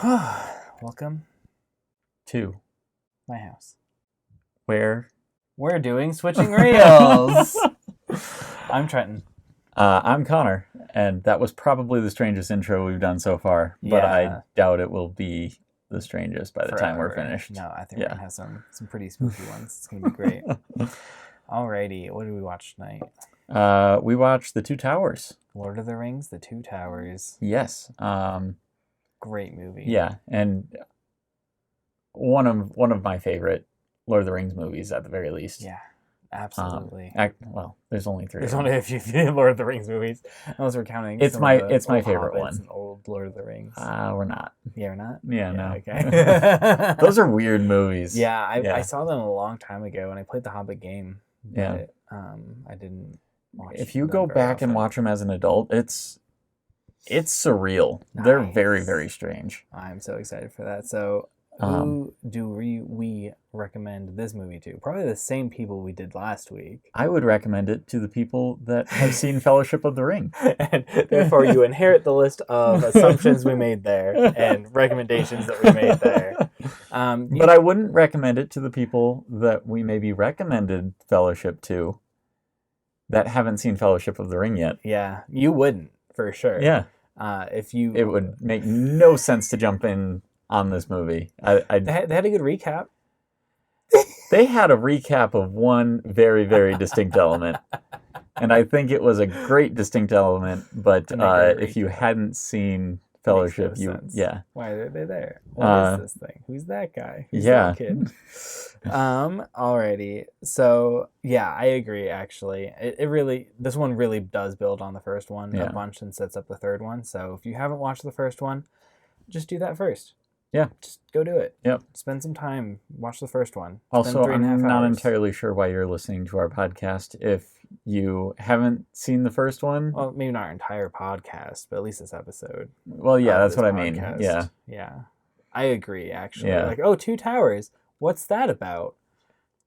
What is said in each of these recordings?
Welcome Two. my house. Where? We're doing Switching Reels. I'm Trenton. I'm Connor, and that was probably the strangest intro we've done so far, but I Yeah. doubt it will be the strangest by the time we're Forever. finished. No, I think we're Yeah. gonna have some pretty spooky ones. It's gonna be great. Alrighty, what did we watch tonight? We watched The Two Towers. Lord of the Rings: The Two Towers. Yes. Great movie. Yeah, and one of my favorite Lord of the Rings movies at the very least. Yeah, absolutely. Well, there's only three. There's of them. only a few Lord of the Rings movies, unless we're counting. It's some my- of the it's my old favorite Hobbits one. and old Lord of the Rings. We're not. Yeah, we're not. Yeah, no. Okay. Those are weird movies. Yeah, I saw them a long time ago, and I played the Hobbit game. But, Yeah. I didn't watch. If you them go very back and often. watch them as an adult, it's surreal. They're very, Nice. very strange. I'm so excited for that. So, who do we recommend this movie to? Probably the same people we did last week. I would recommend it to the people that have seen Fellowship of the Ring. And therefore, you inherit the list of assumptions we made there and recommendations that we made there. But I wouldn't recommend it to the people that we maybe recommended Fellowship to that haven't seen Fellowship of the Ring yet. Yeah, you wouldn't for sure. Yeah. If you, It would make no sense to jump in on this movie. They had a good recap. They had a recap of one very, very distinct element. And I think it was a great distinct element, but To make it a if you recap. hadn't seen Fellowship, Makes no sense. yeah. Why are they there? What is this thing? Who's that guy? Who's Yeah. that kid? Alrighty. So yeah, I agree. Actually, it really, this one really does build on the first one Yeah. a bunch and sets up the third one. So if you haven't watched the first one, just do that first. Yeah. Just go do it. Yep. Spend some time. Watch the first one. Spend Also, 3.5 I'm not hours. entirely sure why you're listening to our podcast if you haven't seen the first one. Well, maybe not our entire podcast, but at least this episode. Well, yeah, of that's this what I mean. podcast. Yeah. Yeah. I agree, actually. Yeah. Like, oh, Two Towers. What's that about?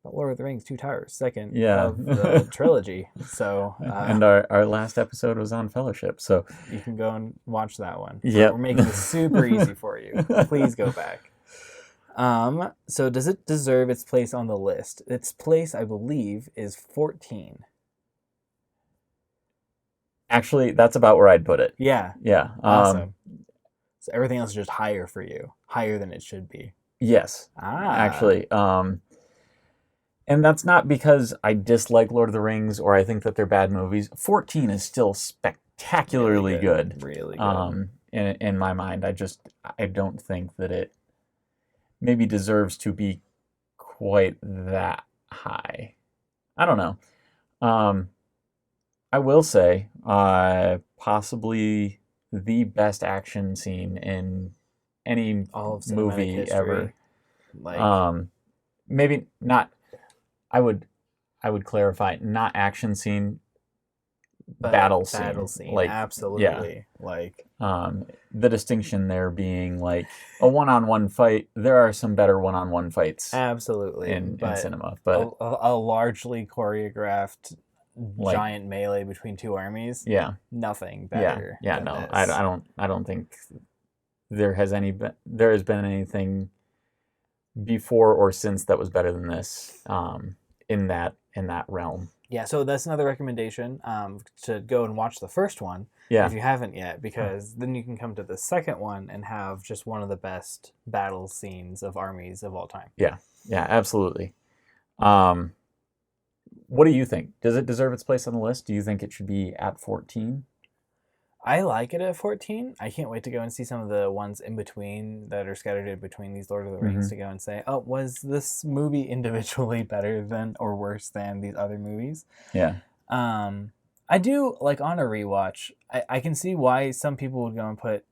But Lord of the Rings, Two Towers, second Yeah. of the trilogy. So And our last episode was on Fellowship, so you can go and watch that one. Yep. We're making this super easy for you. Please go back. So does it deserve its place on the list? Its place, I believe, is 14. actually, that's about where I'd put it. Yeah. Yeah. Awesome. So everything else is just higher for you. Higher than it should be. Yes. Ah. Actually, and that's not because I dislike Lord of the Rings or I think that they're bad movies. 14 is still spectacularly Really good. Really good. In my mind, I don't think that it maybe deserves to be quite that high. I don't know. I will say, possibly the best action scene in any All of cinematic movie history. ever. Like, Maybe not. I would clarify, not action scene, but battle Battle scene. scene. Like, Absolutely. Like, the distinction there being like a one-on-one fight. There are some better one-on-one fights absolutely. in but cinema, but a largely choreographed Like- giant melee between two armies. yeah, Nothing better. yeah. than No, this. I don't think there has been anything before or since that was better than this. In that realm. Yeah, so that's another recommendation, to go and watch the first one Yeah. if you haven't yet, because then you can come to the second one and have just one of the best battle scenes of armies of all time. Yeah, absolutely. What do you think? Does it deserve its place on the list? Do you think it should be at 14? I like it at 14. I can't wait to go and see some of the ones in between that are scattered in between these Lord of the Rings Mhm. to go and say, oh, was this movie individually better than or worse than these other movies? Yeah. I do, like, on a rewatch, I can see why some people would go and put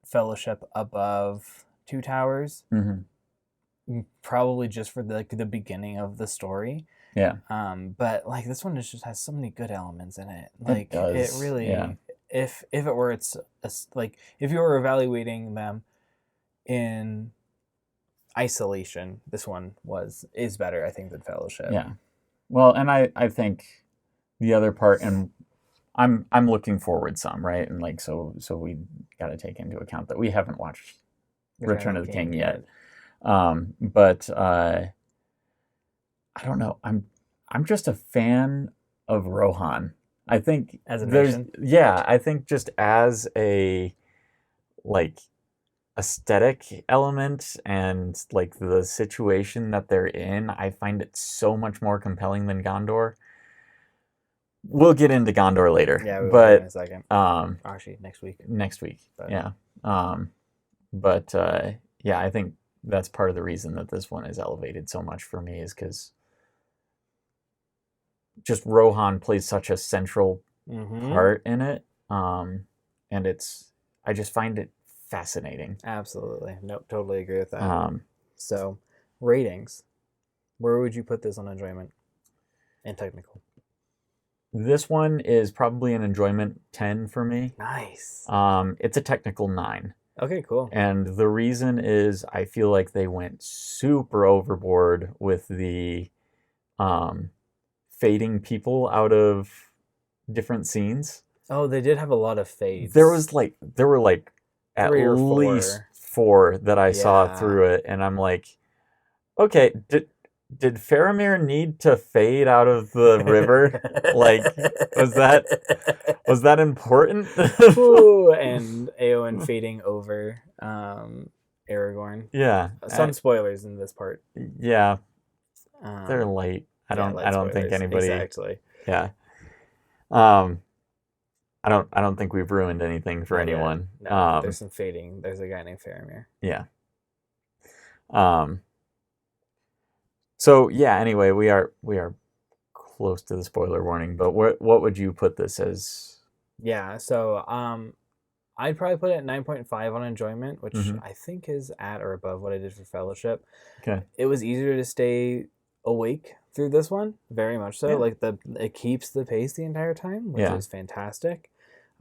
Fellowship above Two Towers, Mm-hmm. probably just for the beginning of the story. Yeah. But like this one just has so many good elements in it. It Like does, really, yeah. if it were like if you were evaluating them in isolation, this one is better, I think, than Fellowship. Yeah. Well, and I think the other part, and I'm looking forward some, right? And like so we got to take into account that we haven't watched Return of the King yet. But I don't know. I'm just a fan of Rohan. I think As a nation? I think just as a like aesthetic element and like the situation that they're in, I find it so much more compelling than Gondor. We'll get into Gondor later. Yeah, we will but in a second. Actually, next week. Next week. But, yeah. Yeah, I think that's part of the reason that this one is elevated so much for me is because just Rohan plays such a central part in it. And I just find it fascinating. Absolutely. Nope, totally agree with that. So, ratings. Where would you put this on enjoyment and technical? This one is probably an enjoyment 10 for me. Nice. It's a technical 9. Okay, cool. And the reason is I feel like they went super overboard with the fading people out of different scenes. Oh, they did have a lot of fades. There were like at least 4 that I saw through it, and I'm like, okay, did Faramir need to fade out of the river? Like, was that important? Ooh, and Eowyn fading over Aragorn. Yeah. Some spoilers in this part. Yeah. They're late. I don't think anybody. Exactly. Yeah. I don't think we've ruined anything for anyone. No, there's some fading. There's a guy named Faramir. Yeah. So yeah, anyway, we are close to the spoiler warning, but what would you put this as? Yeah, so I'd probably put it at 9.5 on enjoyment, which I think is at or above what I did for Fellowship. Okay. It was easier to stay awake through this one, very much so. Yeah. Like it keeps the pace the entire time, which is fantastic.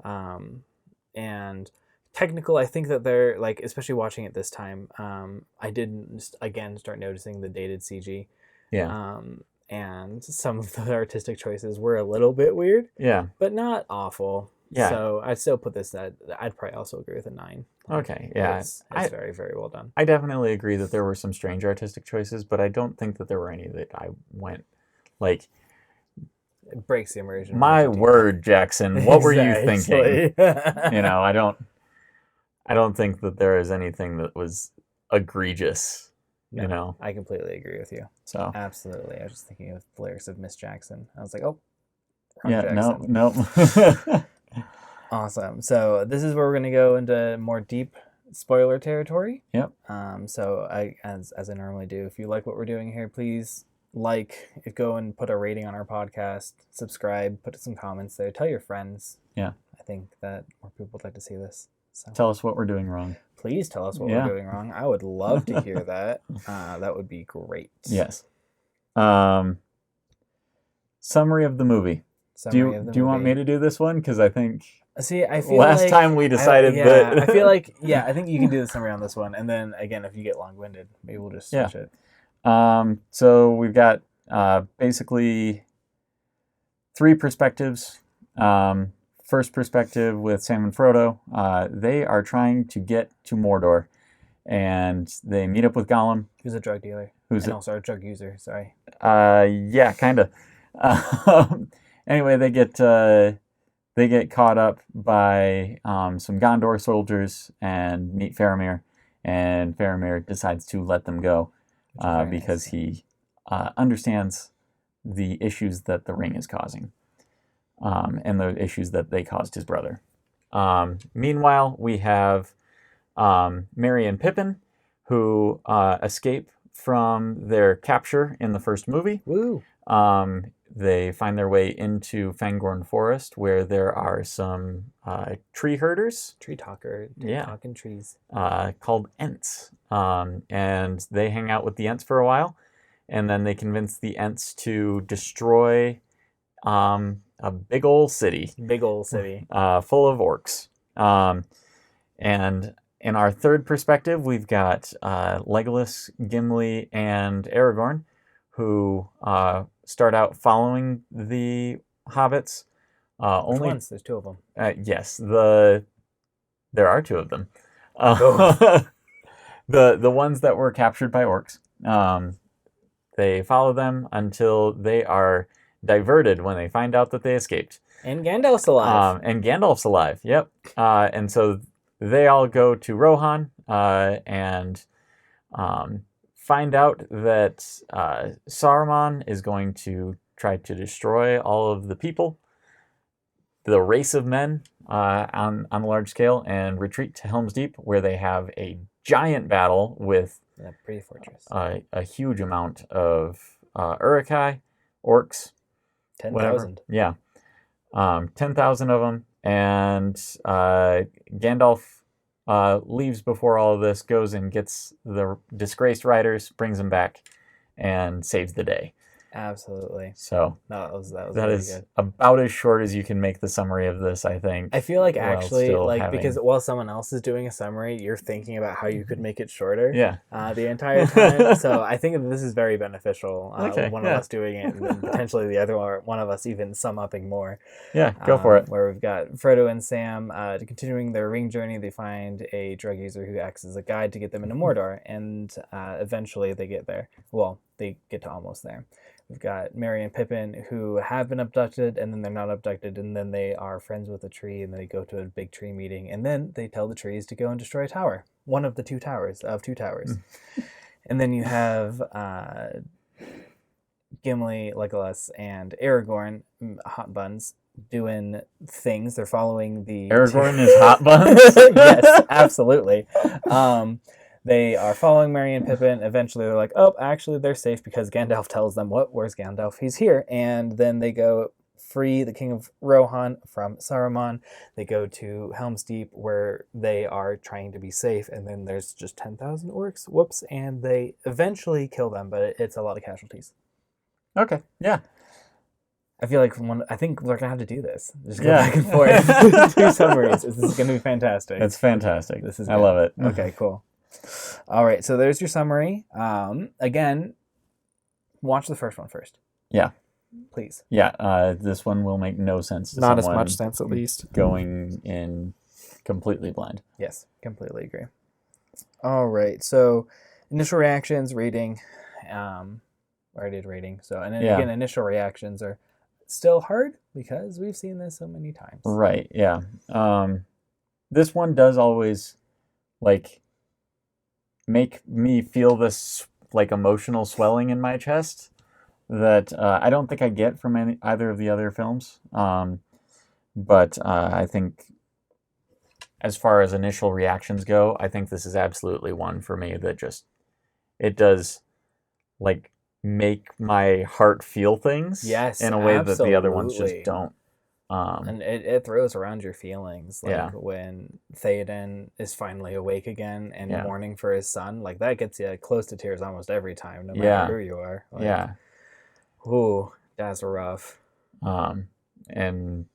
And technical, I think that they're like, especially watching it this time, I did again start noticing the dated CG. Yeah. And some of the artistic choices were a little bit weird. Yeah. But not awful. Yeah. So I'd still put this at, I'd probably also agree with a 9. Okay. Yeah. It's very, very well done. I definitely agree that there were some strange artistic choices, but I don't think that there were any that I went like. It breaks the immersion. My word, Jackson, what were you thinking? I don't think that there is anything that was egregious. No, I completely agree with you. So absolutely, I was just thinking of the lyrics of Miss Jackson. I was like, oh, yeah, Jackson. no. Awesome. So this is where we're gonna go into more deep spoiler territory. Yep. So as I normally do, if you like what we're doing here, please go and put a rating on our podcast, subscribe, put some comments there, tell your friends. Yeah. I think that more people would like to see this. So tell us what we're doing wrong. Please tell us what we're doing wrong. I would love to hear that. That would be great. Yes. Summary of the movie. Do you want me to do this one? Because I think I feel last time we decided that I feel like I think you can do the summary on this one, and then again, if you get long-winded, maybe we'll just switch it. So we've got basically 3 perspectives. First perspective with Sam and Frodo. They are trying to get to Mordor, and they meet up with Gollum, who's a drug dealer, also a drug user. Sorry. Yeah, kind of. Anyway, they get caught up by some Gondor soldiers and meet Faramir, and Faramir decides to let them go because he understands the issues that the ring is causing. And the issues that they caused his brother. Meanwhile, we have Merry and Pippin, who escape from their capture in the first movie. Woo! They find their way into Fangorn Forest, where there are some tree herders. Tree talking trees. Called Ents. And they hang out with the Ents for a while, and then they convince the Ents to destroy a big old city. Full of orcs. And in our third perspective, we've got Legolas, Gimli, and Aragorn, who start out following the hobbits. Which ones? There's 2 of them. Yes, there are 2 of them. The ones that were captured by orcs, they follow them until they are diverted when they find out that they escaped. And Gandalf's alive. And Gandalf's alive, yep. And so they all go to Rohan and find out that Saruman is going to try to destroy all of the people, the race of men, on a large scale, and retreat to Helm's Deep, where they have a giant battle with pretty fortress. A huge amount of Uruk-hai, orcs, 10,000. Yeah. 10,000 of them, and Gandalf leaves before all of this, goes and gets the disgraced riders, brings them back, and saves the day. Absolutely. So that was that really is good. about as short as you can make the summary of this, I think. I feel like actually, because while someone else is doing a summary, you're thinking about how you could make it shorter. Yeah. The entire time. So I think this is very beneficial. Okay, one of us doing it, and then potentially the other one of us even sum-upping more. Yeah, go for it. Where we've got Frodo and Sam continuing their ring journey. They find a drug user who acts as a guide to get them into Mordor, and eventually they get there. Well, they get to almost there. We've got Merry and Pippin who have been abducted, and then they're not abducted, and then they are friends with a tree, and then they go to a big tree meeting, and then they tell the trees to go and destroy a tower. One of the two towers. And then you have Gimli, Legolas, and Aragorn, Hot Buns, doing things. They're following the... Aragorn is Hot Buns? Yes, absolutely. They are following Merry and Pippin. Eventually, they're like, oh, actually, they're safe because Gandalf tells them, what? Where's Gandalf? He's here. And then they go free the King of Rohan from Saruman. They go to Helm's Deep, where they are trying to be safe. And then there's just 10,000 orcs. Whoops. And they eventually kill them, but it's a lot of casualties. Okay, yeah. I feel like I think we're going to have to do this. Just go back and forth. Do summaries. This is going to be fantastic. It's fantastic. This is I love it. Okay, cool. All right, so there's your summary. Again, watch the first one first. Yeah. Please. Yeah, this one will make no sense to Not as someone much sense, at least. going in completely blind. Yes, completely agree. All right, so initial reactions, rating. I did rating. So, and then again, initial reactions are still hard because we've seen this so many times. Right, yeah. This one does always, make me feel this emotional swelling in my chest that I don't think I get from either of the other films. But I think as far as initial reactions go, I think this is absolutely one for me that it does make my heart feel things in a way that the other ones just don't. And it throws around your feelings, when Theoden is finally awake again and mourning for his son, that gets you close to tears almost every time, no matter who you are. Ooh, that's rough. And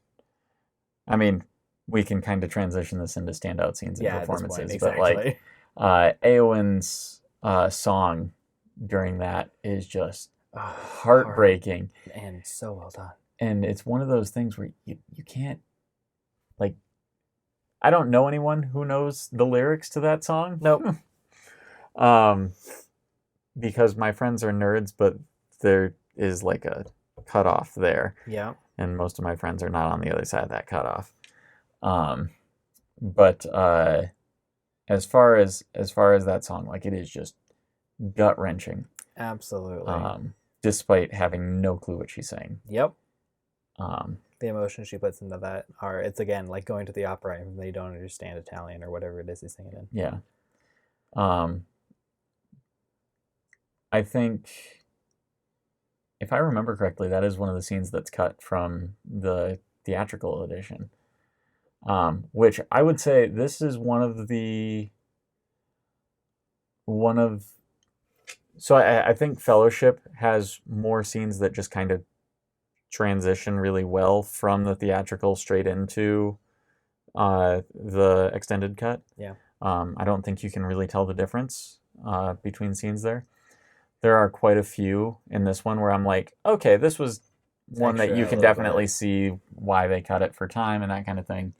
I mean, we can kind of transition this into standout scenes and performances, point, exactly. But Eowyn's song during that is just heartbreaking and so well done. And it's one of those things where you can't, I don't know anyone who knows the lyrics to that song. Nope. Because my friends are nerds, but there is a cutoff there. Yeah. And most of my friends are not on the other side of that cutoff. But as far as that song, it is just gut-wrenching. Absolutely. Despite having no clue what she's saying. Yep. The emotion she puts into that it's again like going to the opera and they don't understand Italian or whatever it is he's singing in. Yeah. I think if I remember correctly, that is one of the scenes that's cut from the theatrical edition. Which I would say this is so I think Fellowship has more scenes that just kind of transition really well from the theatrical straight into the extended cut. Yeah. I don't think you can really tell the difference between scenes there. There are quite a few in this one where I'm like, okay, this was one that you can definitely see why they cut it for time and that kind of thing.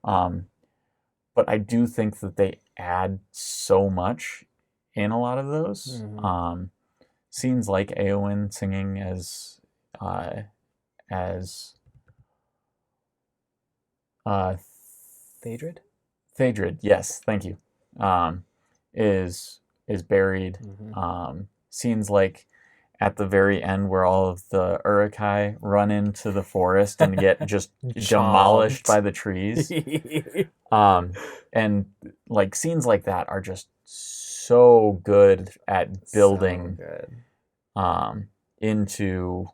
But I do think that they add so much in a lot of those. Mhm. Scenes like Eowyn singing as uh, Phaedrid? Phaedrid, yes, thank you, um, is buried. Hmm. Scenes like at the very end where all of the Uruk-hai run into the forest and get just demolished Chomped. by the trees. Um, and like scenes like that are just so good at So building good. into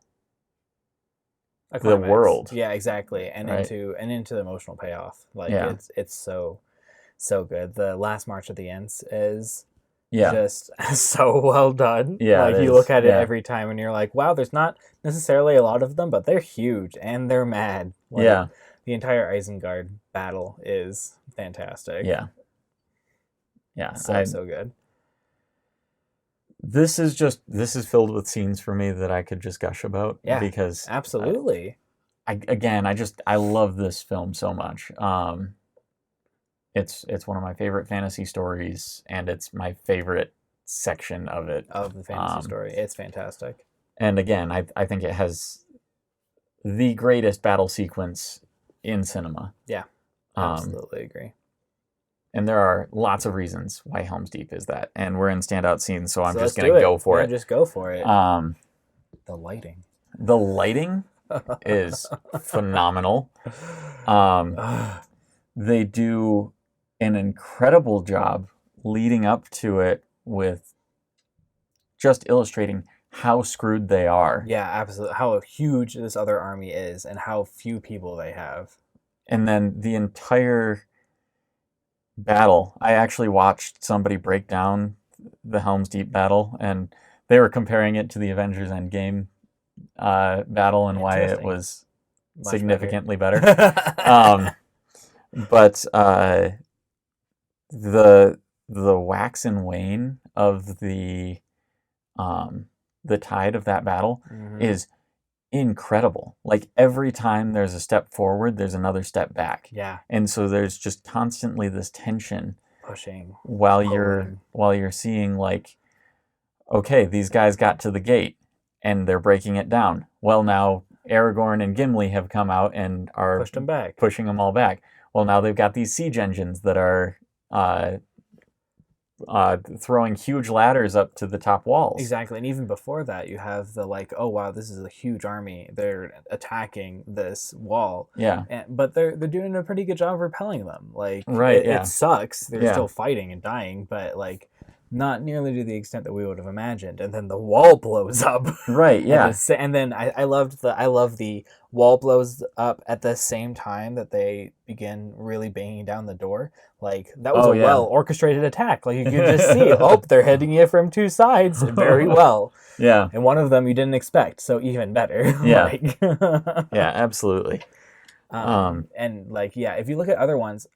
A the climax. world, Yeah, exactly. right? And into the emotional payoff. Like Yeah, it's so good. The last march of the Ents is yeah, just so well done. yeah. It Like you look is. at it Yeah, every time and you're like, wow, there's not necessarily a lot of them, but they're huge and they're mad. Like yeah, the entire Isengard battle is fantastic. yeah, yeah. So good. This is filled with scenes for me that I could just gush about Yeah, because absolutely. I love this film so much. It's one of my favorite fantasy stories, and it's my favorite section of it. Of the fantasy story. It's fantastic. And again, I think it has the greatest battle sequence in cinema. Yeah, Um, absolutely agree. and there are lots of reasons why Helm's Deep is that. And we're in standout scenes, so I'm So let's just do gonna it. go for Yeah, it. just go for it. Um, The lighting. the lighting is phenomenal. Um, they do an incredible job leading up to it with just illustrating how screwed they are. Yeah, absolutely. How huge this other army is and how few people they have. And then the entire battle, I actually watched somebody break down the Helm's Deep battle, and they were comparing it to the Avengers Endgame battle and why it was Much significantly better. better. But the wax and wane of the tide of that battle Mhm. is incredible. Like every time there's a step forward, there's another step back. Yeah, And so there's just constantly this tension pushing. while Pulling. you're seeing like, okay, these guys got to the gate and they're breaking it down. Well, now Aragorn and Gimli have come out and are Pushed them back. pushing them all back. Well, now they've got these siege engines that are throwing huge ladders up to the top walls. Exactly. And even before that, you have the like, oh wow, this is a huge army. They're attacking this wall. Yeah. But they're doing a pretty good job of repelling them. Like Right, yeah. it sucks. They're Yeah. still fighting and dying, but like not nearly to the extent that we would have imagined. And then the wall blows up. Right, yeah. And then I love the wall blows up at the same time that they begin really banging down the door. Like that was Oh, a yeah. well orchestrated attack. Like you could just see, oh, they're hitting you from two sides very well. Yeah. And one of them you didn't expect, so even better. Yeah. Like, Yeah, absolutely. and like yeah, if you look at other ones,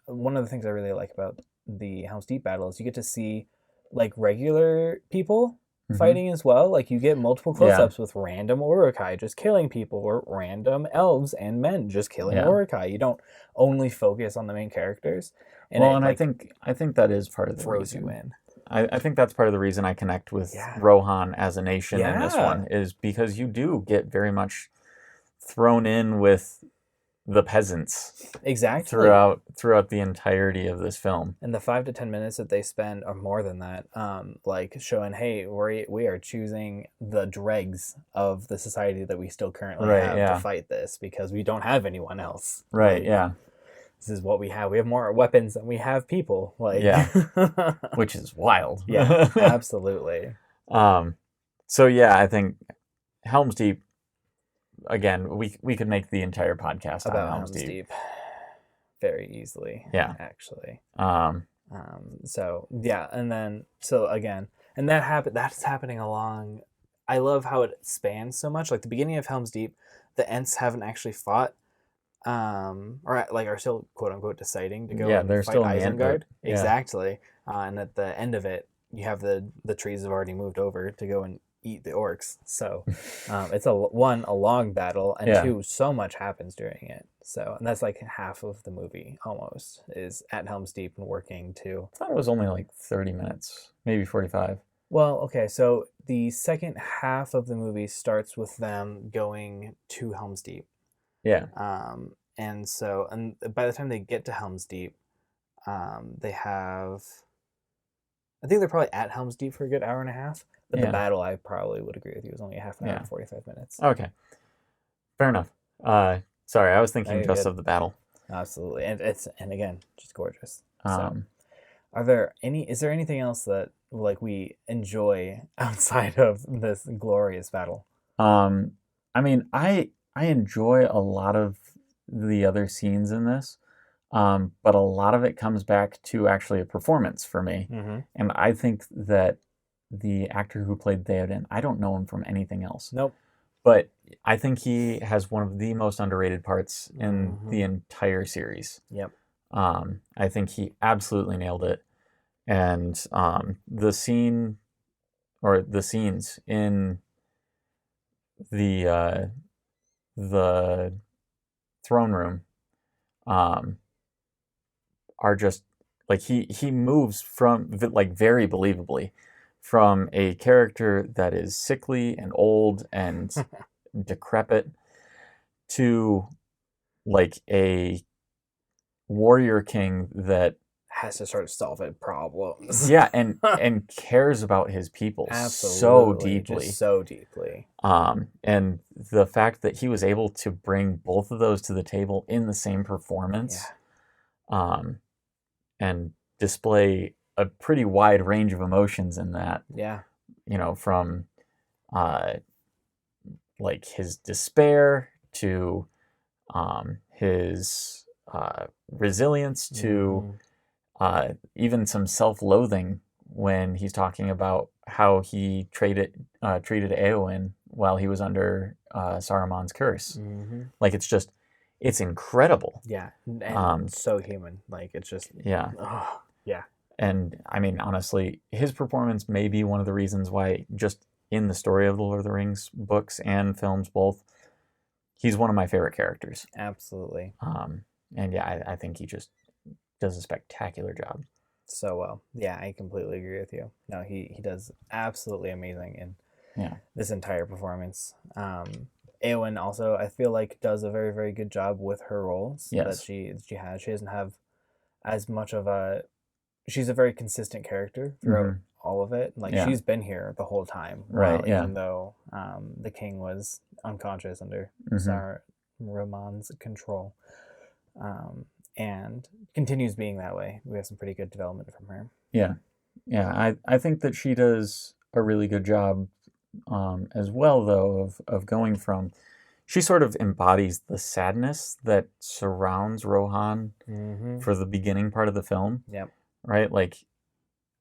one of the things I really like about the Helm's Deep battle is you get to see like regular people Mhm. fighting as well. Like you get multiple close-ups with random Uruk-hai just killing people, or random elves and men just killing Yeah. Uruk-hai. You don't only focus on the main characters. And well, it, and like, I think that is part of the throws reason. you in. I think that's part of the reason I connect with Yeah. Rohan as a nation in this Yeah. one, is because you do get very much thrown in with the peasants Exactly. throughout the entirety of this film. And the 5 to 10 minutes that they spend, or more than that, like showing, hey, we are choosing the dregs of the society that we still currently Right, have yeah. to fight this because we don't have anyone else. Right, Like, yeah. This is what we have. We have more weapons than we have people. Like, Yeah. Which is wild. Yeah, absolutely. So yeah, I think Helm's Deep, again, we could make the entire podcast About on Helm's Deep. very easily. Yeah. Actually. Um, So yeah, and then so again, and that's happening along. I love how it spans so much. Like the beginning of Helm's Deep, the Ents haven't actually fought, or like are still quote unquote deciding to go Yeah, and they're fight still in the end, Isengard. but- yeah. Exactly. And at the end of it, you have the trees have already moved over to go and eat the orcs. So it's a long battle, and Yeah. two, so much happens during it. So, and that's like half of the movie almost is at Helm's Deep and working to. I thought it was only like 30 minutes, maybe 45. Well, okay, so the second half of the movie starts with them going to Helm's Deep. Yeah. And by the time they get to Helm's Deep, they have. I think they're probably at Helm's Deep for a good hour and a half. But the Yeah. battle, I probably would agree with you, was only a half an hour Yeah. and 45 minutes. Okay. Fair enough. Sorry, I was No, thinking you're just good. of the battle. Absolutely, and again, just gorgeous. So, Um, is there anything else that like we enjoy outside of this glorious battle? I mean, I enjoy a lot of the other scenes in this, but a lot of it comes back to actually a performance for me. Mm-hmm. And I think that the actor who played Theoden, I don't know him from anything else, Nope. but I think he has one of the most underrated parts in Mm-hmm. the entire series. Yep. I think he absolutely nailed it. And the scene or the scenes in the throne room are just like he moves from like very believably from a character that is sickly and old and decrepit to like a warrior king that Has to start solving problems. yeah and cares about his people so Absolutely, deeply. just so deeply. And the fact that he was able to bring both of those to the table in the same performance, and display a pretty wide range of emotions in that, Yeah. you know, from like his despair to his resilience to even some self-loathing when he's talking about how he treated Eowyn while he was under Saruman's curse. Mm-hmm. Like it's incredible. Yeah, and so human. Like it's just Yeah. oh, yeah. And I mean, honestly, his performance may be one of the reasons why, just in the story of the Lord of the Rings books and films both, he's one of my favorite characters. Absolutely. And yeah, I think he just does a spectacular job. So well. Yeah, I completely agree with you. No, he does absolutely amazing in this entire performance. Eowyn also, I feel like, does a very, very good job with her roles that she has. She doesn't have as much of a. She's a very consistent character throughout all of it. Like she's been here the whole time, right? Even though the king was unconscious under Saruman's control, and continues being that way. We have some pretty good development from her. Yeah. I think that she does a really good job as well, though, of going from. She sort of embodies the sadness that surrounds Rohan for the beginning part of the film. Yep. Right? Like,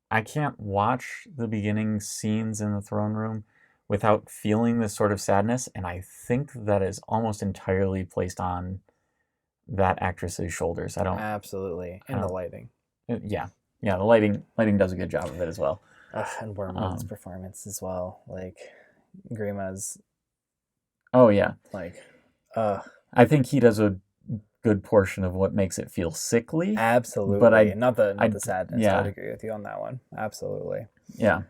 I can't watch the beginning scenes in the throne room without feeling this sort of sadness, and I think that is almost entirely placed on that actress's shoulders. I don't Absolutely, and the lighting. Yeah, the lighting does a good job of it as well. And Wormwood's performance as well, like Grima's. Oh yeah, like, I think he does a good portion of what makes it feel sickly. Absolutely, but not the sadness. Yeah. I would agree with you on that one. Absolutely. Yeah,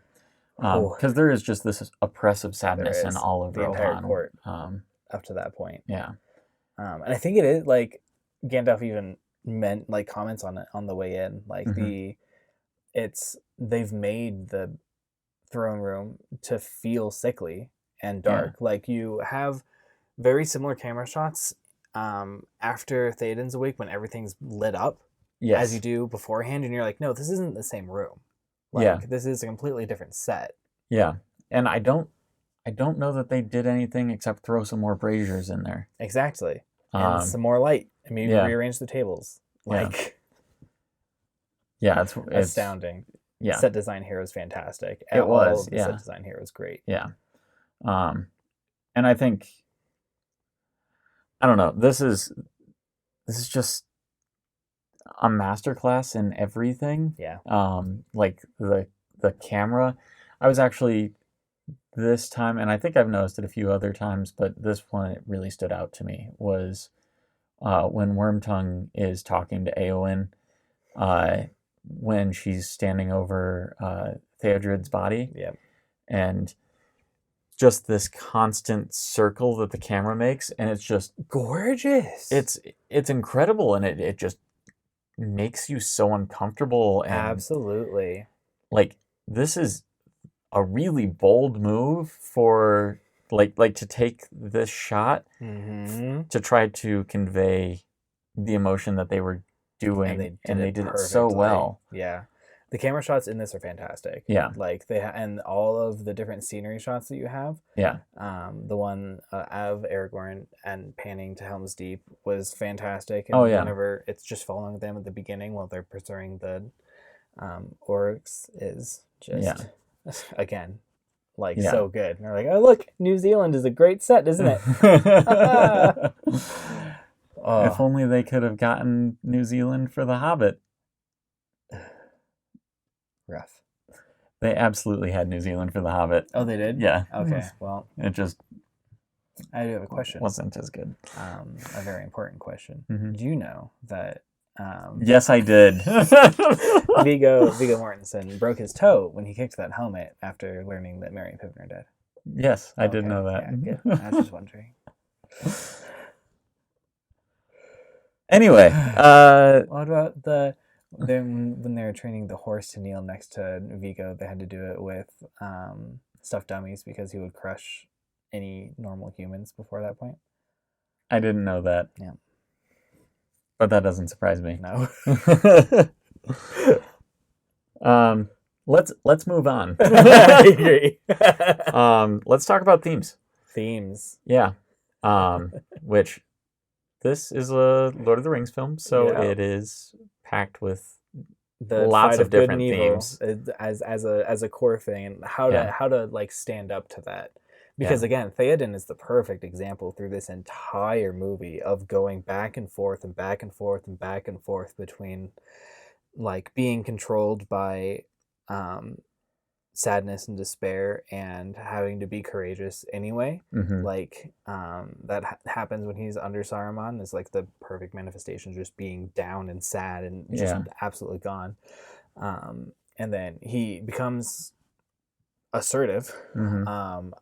because there is just this oppressive sadness in all of the Rohan. entire court up to that point. Yeah, and I think it is like Gandalf even meant like comments on it on the way in, like they've made the throne room to feel sickly and dark. Like you have very similar camera shots after Theoden's awake when everything's lit up as you do beforehand, and you're like, no, this isn't the same room. Like this is a completely different set. Yeah, and I don't know that they did anything except throw some more braziers in there. Exactly, and some more light, and maybe rearrange the tables. Like, it's astounding. Yeah, set design here was fantastic. It was. The set design here was great. Yeah, and I think. I don't know. This is just a masterclass in everything. Yeah. Like the camera. I was actually this time, and I think I've noticed it a few other times, but this one it really stood out to me was when Wormtongue is talking to Eowyn, when she's standing over Theodred's body, Yep. and just this constant circle that the camera makes, and it's just Gorgeous. it's incredible, and it just makes you so uncomfortable. And Absolutely. like, this is a really bold move for like to take this shot to try to convey the emotion that they were doing, and they did it so perfectly. well. Yeah. The camera shots in this are fantastic. Yeah. Like and all of the different scenery shots that you have. Yeah. The one of Aragorn and panning to Helm's Deep was fantastic. And Oh, yeah. whenever it's just following them at the beginning while they're pursuing the orcs is just again so good. And they're like, oh look, New Zealand is a great set, isn't it? If only they could have gotten New Zealand for The Hobbit. Rough. They absolutely had New Zealand for The Hobbit. Oh, they did? Yeah. Okay, well. It just I do have a question. Wasn't as good. A very important question. Mm-hmm. Do you know that... yes, I did. Viggo Mortensen broke his toe when he kicked that helmet after learning that Merry and Pippin are dead. Yes, I did know that. Yeah, good. I was just wondering. Anyway, what about when they were training the horse to kneel next to Viggo, they had to do it with stuffed dummies because he would crush any normal humans before that point? I didn't know that. Yeah. But that doesn't surprise me. No. Let's move on. I agree. Let's talk about themes. Themes. Yeah. Which this is a Lord of the Rings film, so it is packed with lots of different themes as a core thing, and how to like stand up to that. Because again, Theoden is the perfect example through this entire movie of going back and forth and back and forth and back and forth between like being controlled by sadness and despair and having to be courageous anyway. Mm-hmm. Like that happens when he's under Saruman, is like the perfect manifestation, just being down and sad and just absolutely gone. And then he becomes assertive. Mm-hmm.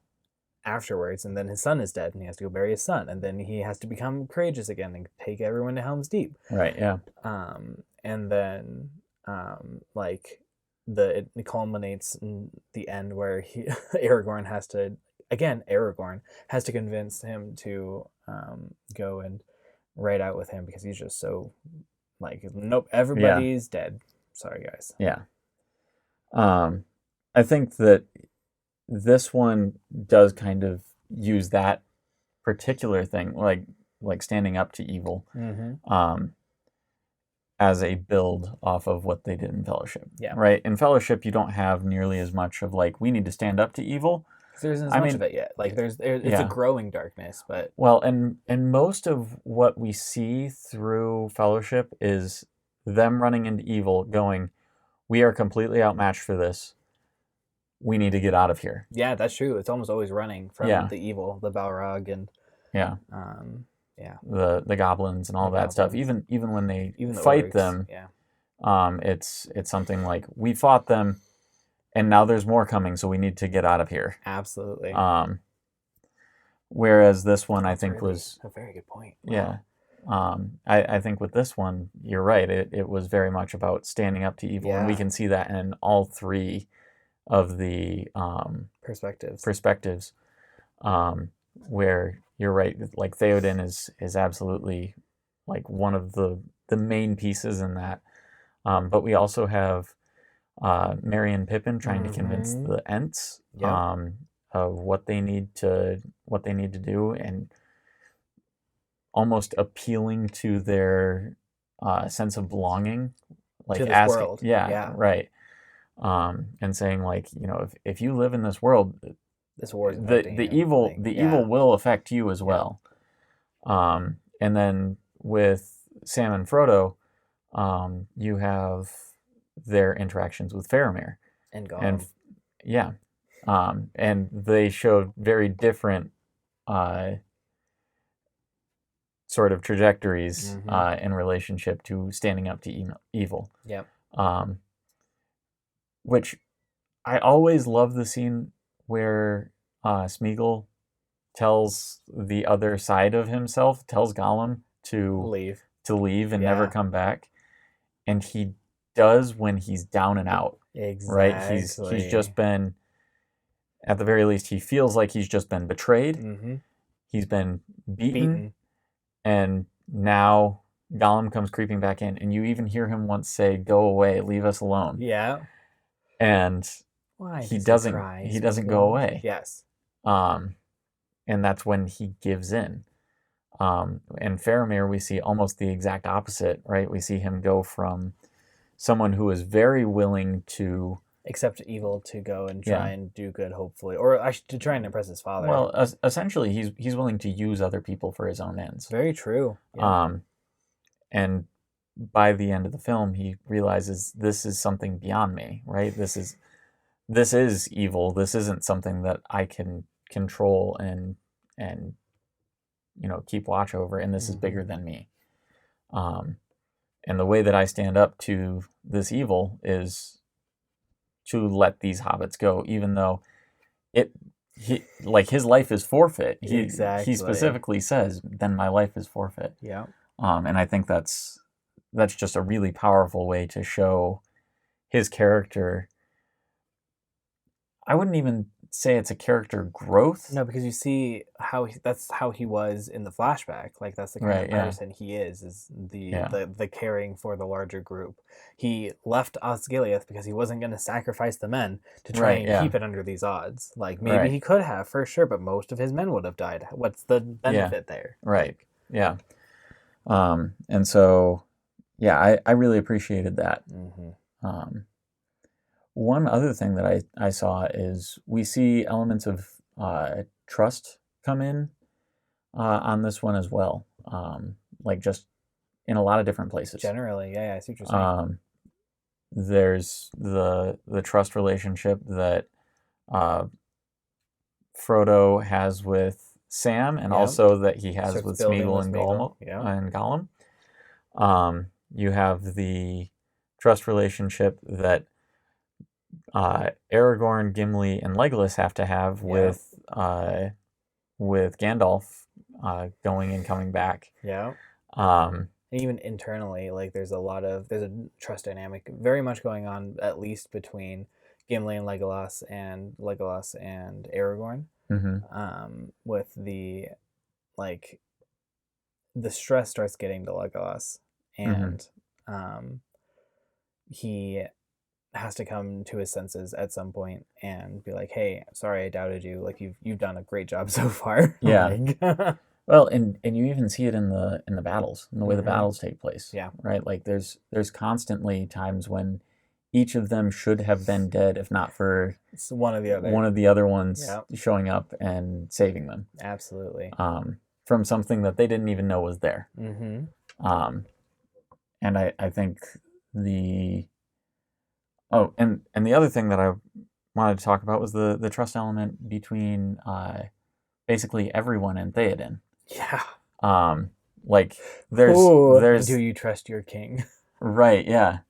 Afterwards, and then his son is dead and he has to go bury his son, and then he has to become courageous again and take everyone to Helm's Deep. Right, yeah. And then like it culminates in the end where Aragorn has to convince him to go and ride out with him because he's just so like, nope, everybody's dead. Sorry guys. Yeah. I think that this one does kind of use that particular thing, like standing up to evil, as a build off of what they did in Fellowship. Yeah. Right? In Fellowship, you don't have nearly as much of like, we need to stand up to evil. There isn't as much of it yet. Like it's a growing darkness, but and most of what we see through Fellowship is them running into evil, going, we are completely outmatched for this. We need to get out of here. Yeah, that's true. It's almost always running from the evil, the Balrog, and the goblins and all that stuff. Even when they fight them, it's something like, we fought them, and now there's more coming, so we need to get out of here. Absolutely. Whereas this one, I think, was a very good point. Wow. Yeah. I think with this one, you're right. It was very much about standing up to evil, and we can see that in all three of the perspectives, where you're right, like Theoden is absolutely like one of the main pieces in that, but we also have Merry and Pippin trying to convince the Ents of what they need to do, and almost appealing to their sense of belonging, like to this asking, world. Right. And saying, like, you know, if you live in this world, this war is the evil will affect you as well. And then with Sam and Frodo, you have their interactions with Faramir and Gollum. And they showed very different sort of trajectories Mm-hmm. in relationship to standing up to evil. Yep. Um, which I always love the scene where Smeagol tells the other side of himself, tells Gollum Leave. to leave and never Yeah. come back, and he does when he's down and out. Right? He's just Exactly. been, at the very least, he feels like he's just been betrayed. Mm-hmm. He's been beaten, Beaten. and now Gollum comes creeping back in, and you even hear him once say, "Go away, leave us alone." Yeah. And Why he does he doesn't cry, he doesn't go Smeagol? away. Yes. Um, and that's when he gives in. And Faramir, we see almost the exact opposite, right? We see him go from someone who is very willing to, Accept evil to go and try yeah, and do good, hopefully, or actually to try and impress his father. well, essentially, he's willing to use other people for his own ends. Very true. Yep. Um, and by the end of the film, he realizes this is something beyond me, right? This is evil. This isn't something that I can control and keep watch over, and this is Mm-hmm. bigger than me. Um, and the way that I stand up to this evil is to let these hobbits go, even though it like his life is forfeit. He Exactly. specifically says, "Then my life is forfeit." Yeah. And I think that's just a really powerful way to show his character. I wouldn't even say it's a character growth. No, because you see that's how he was in the flashback. Like that's the kind of Right, yeah. person he is the Yeah. the caring for the larger group. He left Osgiliath because he wasn't going to sacrifice the men to try Right, and yeah. keep it under these odds. Like maybe Right. he could have for sure, but most of his men would have died. What's the Yeah. benefit there? Right. Yeah. And so yeah, I really appreciated that. Mm-hmm. Um, one other thing that I saw is we see elements of trust come in on this one as well. Like just in a lot of different places. Generally, yeah, I see what you're saying. Um, there's the trust relationship that uh, Frodo has with Sam, and Yeah, also that he has starts with building Smeagol with and Smeagol. Gollum. Yeah, You have the trust relationship that Aragorn, Gimli, and Legolas have to have yeah, with Gandalf going and coming back. yeah. Um, And even internally, like there's a trust dynamic very much going on, at least between Gimli and Legolas and Aragorn. mhm, With like the stress starts getting to Legolas, mhm. and um, he has to come to his senses at some point and be like, "Hey, sorry, I doubted you. Like you've done a great job so far." Yeah. Like, Well, and you even see it in the battles, in the way the mm-hmm. battles take place, Yeah, right? Like there's constantly times when each of them should have been dead, if not for it's one or the one other. of the other ones Yeah, showing up and saving them absolutely. from something that they didn't even know was there. Mm-hmm. Um, and I think the oh and the other thing that I wanted to talk about was the trust element between basically everyone in Theoden. Yeah. Um, like there's Oh, and do there's you trust your king? right, yeah.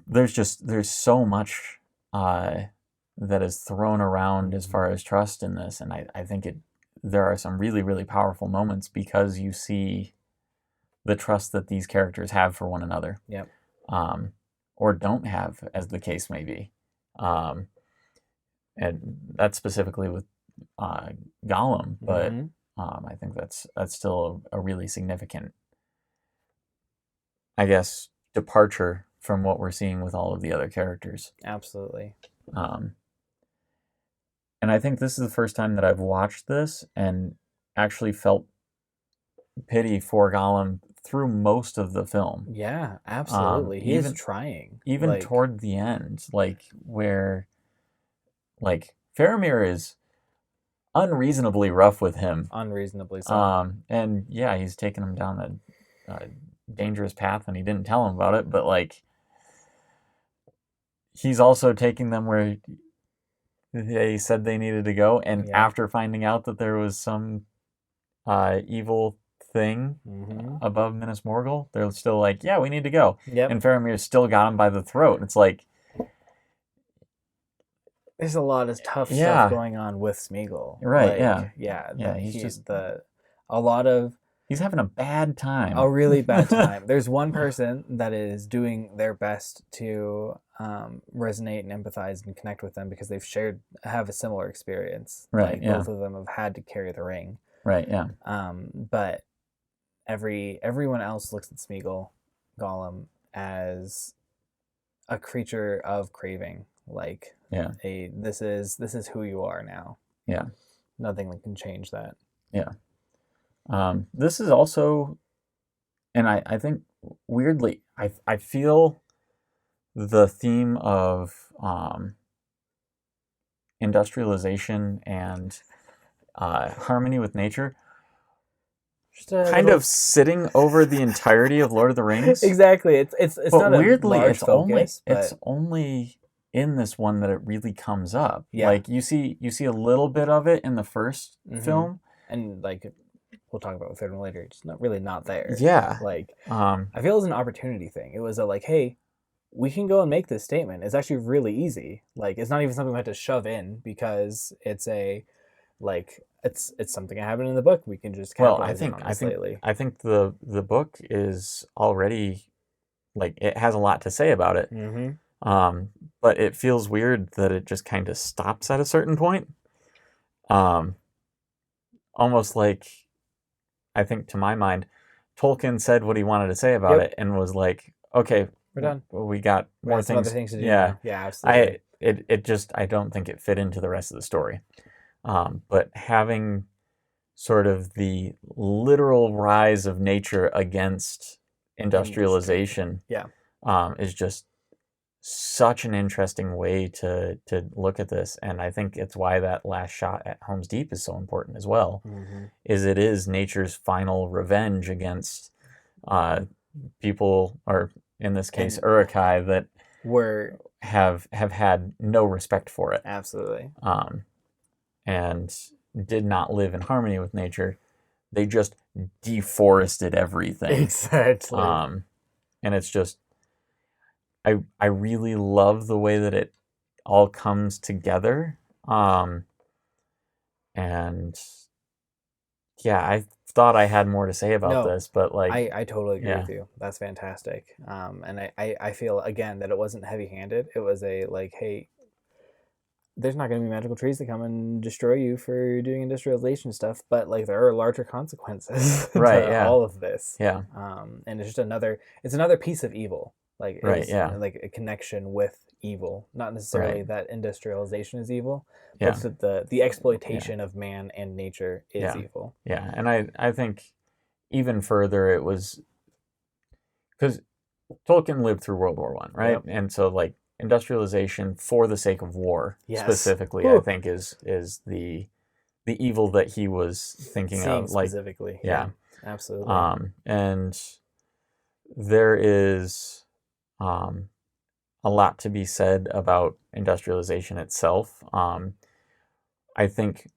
There's so much that is thrown around as far Mm-hmm. as trust in this, and I think there are some really, really powerful moments because you see the trust that these characters have for one another. Yep. Um, or don't have, as the case may be. Um, and that's specifically with uh, Gollum, but Mm-hmm. I think that's still a really significant, I guess, departure from what we're seeing with all of the other characters. Absolutely. Um, and I think this is the first time that I've watched this and actually felt pity for Gollum through most of the film. Yeah, absolutely. He is Even trying. even Like toward the end, like where like Faramir is unreasonably rough with him. unreasonably so. And yeah, he's taking him down a dangerous path, and he didn't tell him about it. But like, he's also taking them where they said they needed to go, and Yeah. after finding out that there was some evil thing Mm-hmm. above Minas Morgul, they're still like, yeah, we need to go. Yep. And Faramir's still got him by the throat. It's like, there's a lot of tough Yeah. stuff going on with Smeagol. Right, Like, yeah. that He's just- a lot of he's having a bad time. a really bad time. There's one person that is doing their best to resonate and empathize and connect with them because have a similar experience. Right, Like yeah. both of them have had to carry the ring. Right, yeah. But everyone else looks at Smeagol, Gollum, as a creature of craving. Like, Yeah. This is who you are now. Yeah. Nothing can change that. Yeah. This is also, and I think weirdly, I feel the theme of industrialization and harmony with nature kind of sitting over the entirety of Lord of the Rings. Exactly. It's but not weirdly, a large focus, it's only in this one that it really comes up. Yeah. Like you see a little bit of it in the first film, and like we'll talk about the third one later. It's not there. Yeah. Like I feel it was an opportunity thing. It was a like, hey, we can go and make this statement. It's actually really easy. Like it's not even something we had to shove in because it's a like it's something that happened in the book. We can just capitalize on it slightly. I think the book is already like it has a lot to say about it. But it feels weird that it just kind of stops at a certain point. Almost like, I think to my mind, Tolkien said what he wanted to say about it and was like, okay, we're done. We got more some other things to do. Yeah. Yeah, absolutely. I don't think it fit into the rest of the story. But having sort of the literal rise of nature against industrialization is just such an interesting way to look at this, and I think it's why that last shot at Helm's Deep is so important as well. Is it is nature's final revenge against people, or in this case Uruk-hai, that have had no respect for it. Absolutely. And did not live in harmony with nature. They just deforested everything. Exactly. And it's just I really love the way that it all comes together. And yeah, I thought I had more to say about this, but like I totally agree with you. That's fantastic. And I feel again that it wasn't heavy-handed. It was a like, hey, there's not going to be magical trees that come and destroy you for doing industrialization stuff, but like there are larger consequences to all of this. Yeah. And it's just another piece of evil. Like like a connection with evil, not necessarily that industrialization is evil, but that the exploitation of man and nature is evil. Yeah, and I think even further it was because Tolkien lived through World War I, right? Yep. And so like industrialization for the sake of war specifically, I think is the evil that he was thinking of, like specifically. Yeah, absolutely. And there is a lot to be said about industrialization itself. I think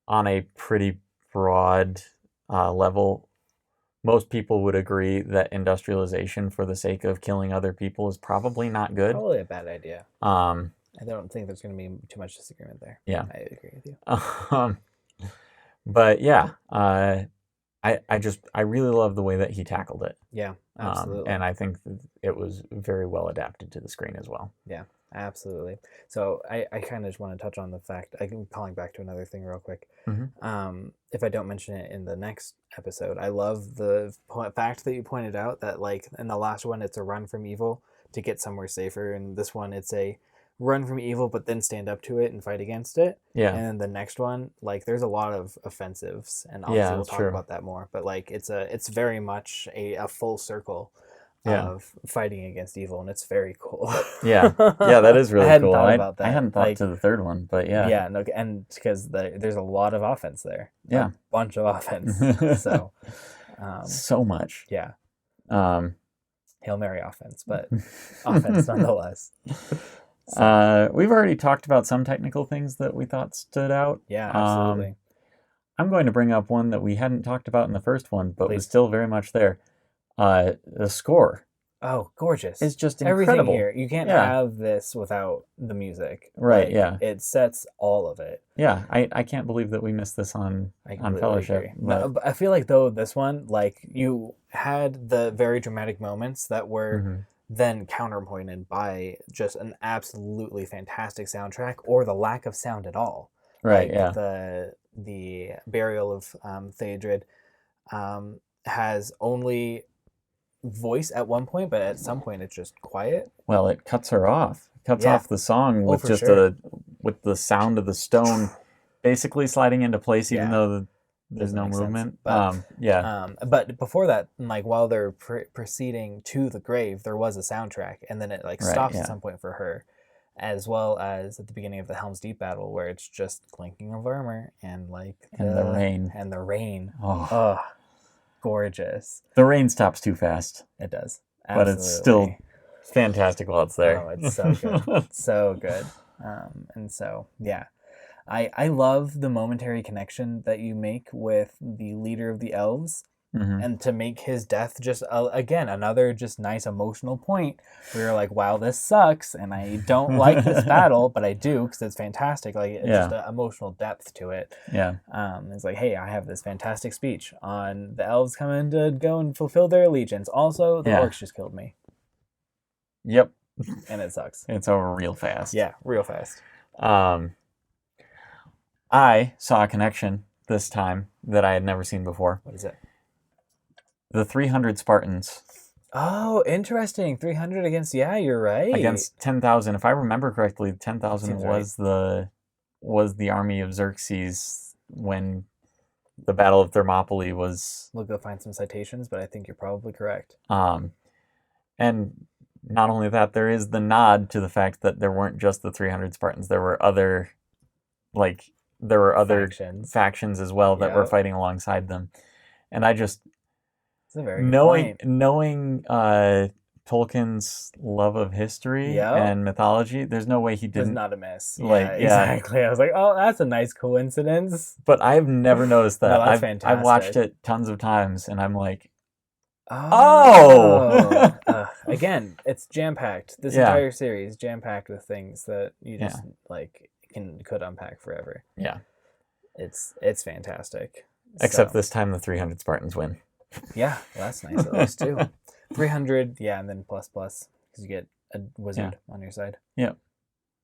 on a pretty broad level, most people would agree that industrialization for the sake of killing other people is probably not good. Probably a bad idea. I don't think there's going to be too much disagreement there. Yeah. I agree with you. But yeah, I really love the way that he tackled it. Yeah, absolutely. And I think it was very well adapted to the screen as well. Yeah, absolutely. So I kind of just want to touch on the fact, I'm calling back to another thing real quick. If I don't mention it in the next episode, I love the fact that you pointed out that like in the last one, it's a run from evil to get somewhere safer. And this one, it's a run from evil, but then stand up to it and fight against it. Yeah. And then the next one, like there's a lot of offensives, and obviously we'll talk about that more. But like it's very much a full circle of fighting against evil, and it's very cool. Yeah, that is really cool. I hadn't thought about that. I hadn't thought to the third one, but yeah. Yeah, no, and because there's a lot of offense there. Yeah, a bunch of offense. So, so much. Yeah. Hail Mary offense, but offense nonetheless. We've already talked about some technical things that we thought stood out. Yeah, absolutely. I'm going to bring up one that we hadn't talked about in the first one, but was Please. still very much there. The score Oh, gorgeous. is just Everything incredible. here. You can't Yeah. have this without the music. Right, Like, yeah. it sets all of it. Yeah, I can't believe that we missed this on I completely Fellowship. agree. No, but I feel like, though, this one, like, you had the very dramatic moments that were Mhm. then counterpointed by just an absolutely fantastic soundtrack, or the lack of sound at all. Right, Like, yeah. the burial of Theodred has only voice at one point, but at some point it's just quiet. Well, it cuts her off. It cuts Yeah. off the song with for just sure. with the sound of the stone basically sliding into place, even Yeah. though there's Doesn't no make sense, movement. but, Yeah. But before that, like, while they're proceeding to the grave, there was a soundtrack, and then it like Right, stops yeah. at some point for her, as well as at the beginning of the Helm's Deep battle, where it's just clinking of armor and like And the rain. and the rain. Oh, Oh, gorgeous! the rain stops too fast, It does, but it's still absolutely. fantastic while it's there. Oh, it's so good, so good. And so yeah, I love the momentary connection that you make with the leader of the elves, Mhm. and to make his death just again another just nice emotional point where you're like, wow, this sucks, and I don't like this battle, but I do because it's fantastic. Like, it's just an emotional depth to it. Yeah. It's like, hey, I have this fantastic speech on the elves coming to go and fulfill their allegiance. Also, the Yeah. orcs just killed me, Yep. and it sucks. It's over real fast. Yeah, real fast. I saw a connection this time that I had never seen before. What is it? The 300 Spartans Oh, interesting. 300 against, yeah, you're right. against 10,000. If I remember correctly, 10,000 Seems was the army of Xerxes when the Battle of Thermopylae was. We'll go find some citations, but I think you're probably correct. And not only that, there is the nod to the fact that there weren't just the 300 Spartans. There were other factions as well that were Yep. fighting alongside them. And I just It's a very good point. knowing Tolkien's love of history Yep. and mythology, there's no way he It was didn't. not a miss. like, Yeah, yeah. exactly. I was like, oh, that's a nice coincidence. But I've never noticed that. No, that's I've watched fantastic. it tons of times, and I'm like, Oh! Again, it's jam-packed. This Yeah. entire series jam-packed with things that you just like could unpack forever. yeah. It's fantastic. Except So, this time, the 300 Spartans win. yeah, well, that's nice at least too. 300, yeah, and then plus because you get a wizard on your side. Yep.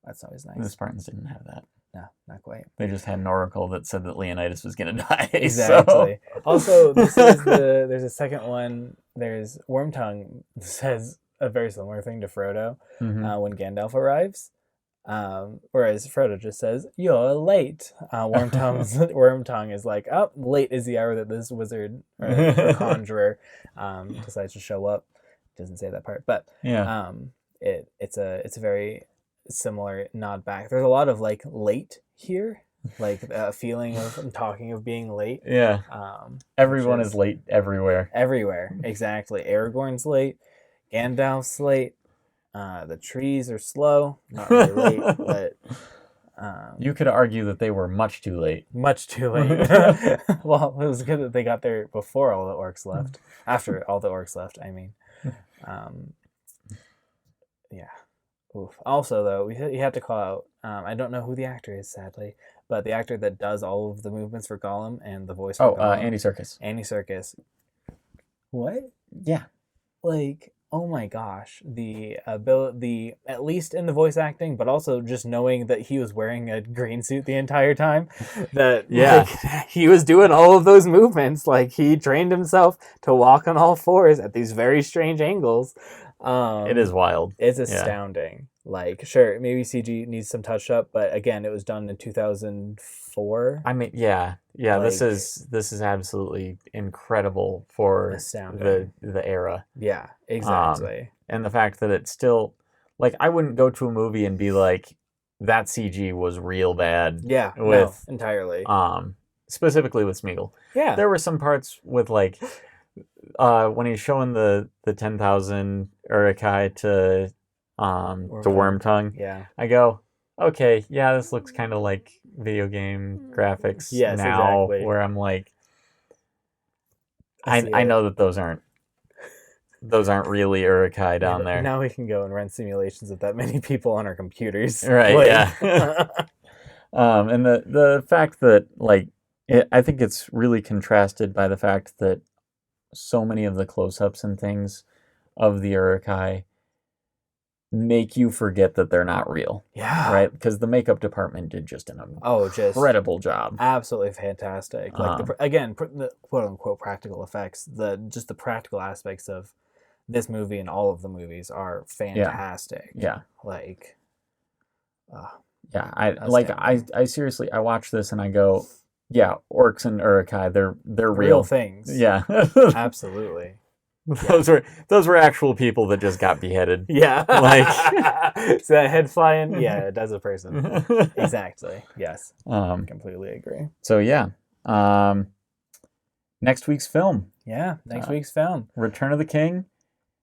That's always The nice. Spartans didn't have that. No, not quite. They just had an oracle that said that Leonidas was going to die. Exactly. Also, there's a second one. There's Wormtongue says a very similar thing to Frodo when Gandalf arrives. Whereas Frodo just says, "You're late." Wormtongue is like, "Oh, late is the hour that this wizard or conjurer decides to show up." Doesn't say that part, but Yeah. it's a very similar nod back. There's a lot of like late here, like a feeling of talking of being late. Yeah. Everyone which is late everywhere. everywhere. Exactly. Aragorn's late. Gandalf's late. The trees are slow. Not really late, but You could argue that they were much too late. much too late. Well, it was good that they got there before all the orcs left. After all the orcs left, I mean. Yeah. Oof. Also, though, you have to call out. I don't know who the actor is, sadly, but the actor that does all of the movements for Gollum and the voice for Gollum, Andy Serkis. Andy Serkis. What? Yeah. Like, oh my gosh, the at least in the voice acting, but also just knowing that he was wearing a green suit the entire time, that Yeah. like, he was doing all of those movements, like he trained himself to walk on all fours at these very strange angles. It is wild. It's astounding. Like, sure, maybe CG needs some touch up, but again, it was done in 2004. I mean, yeah. This Like- is absolutely incredible for Astounding. the era, Yeah, exactly. and the fact that it's still like I wouldn't go to a movie and be like that CG was real bad. Yeah, with- no, entirely. Specifically with Smeagol. Yeah, There were some parts with like when he's showing the 10,000 Uruk-hai to Wormtongue. Wormtongue. yeah. I go, okay, yeah, this looks kind of like video game graphics Yes, now, exactly. where I'm like, I see I it. know that those aren't really Urukai Yeah, down but there. now we can go and run simulations with that many people on our computers. Right, Like, yeah. And the fact that like I think it's really contrasted by the fact that so many of the close-ups and things of the Urukai make you forget that they're not real, yeah. right? Because the makeup department did just an Oh, just incredible job. absolutely fantastic. Like Um, the quote unquote practical effects, the practical aspects of this movie and all of the movies are fantastic. Yeah, Like, yeah. outstanding. I seriously I watch this and I go, yeah, orcs and Urukai, they're Real real. things. Yeah. Absolutely. Those were actual people that just got beheaded. Yeah. Like so that head flying, yeah, it does a person. Exactly. Yes. Completely agree. So yeah. Next week's film, Yeah. Next week's film. Return of the King.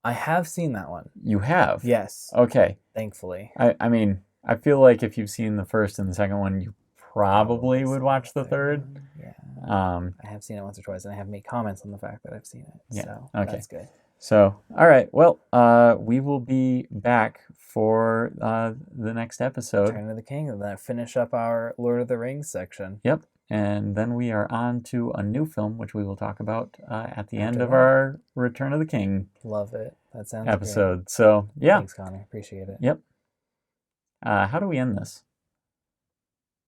I have seen that one. You have? Yes. Okay. Thankfully. I mean, I feel like if you've seen the first and the second one, you probably would watch the third. One. Yeah. I have seen it once or twice, and I have made comments on the fact that I've seen it. Yeah. So Okay. that's good. So, all right. Well, we will be back for the next episode. Return of the King, and then finish up our Lord of the Rings section. Yep. And then we are on to a new film, which we will talk about at the end After of that. our Return of the King Love it. That sounds episode. great. So, yeah. Thanks, Connor. Appreciate it. Yep. How do we end this?